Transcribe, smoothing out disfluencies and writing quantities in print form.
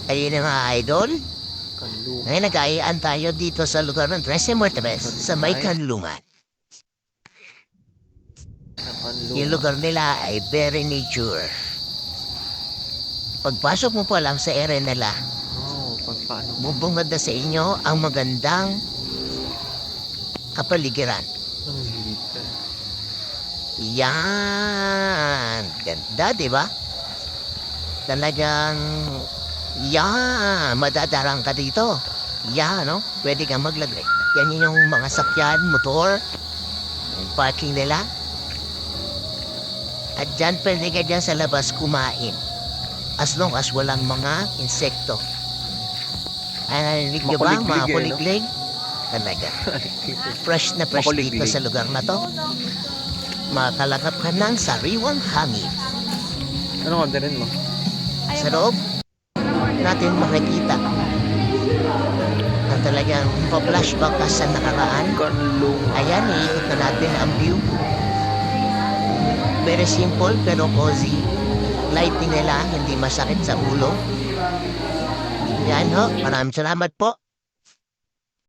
Ayun ang mga idol. Kanlungan. Ngayon nag-aayaan tayo dito sa lugar ng Trece Muertes sa may Kanlungan. Yung lugar nila ay very nature. Pagpasok mo pa lang sa area nila, Paano? bubungad na sa inyo ang magandang kapaligiran. Ang hilig ka. Yan. Ganda, di ba? Talagang, yan. Madadarang ka dito. Yan, no? Pwede kang maglagay. Yan yung mga sakyan, motor, yung parking nila. At dyan, pwede ka dyan sa labas kumain. As long as walang mga insekto. Ay, narinig niyo ba, mga Makuliglig eh, no? kuliglig? Talaga. Fresh na fresh dito Makuliglig. sa lugar na to. Makalakap ka ng sariwang hangin. Anong orderin mo? Sa loob, natin makikita na talagang pa-flashback ka sa nakaraan. Kanlungan. Ayan, iikot na natin ang view. Very simple pero cozy. Lighting nila, hindi masakit sa ulo. Yan ho, maraming salamat po.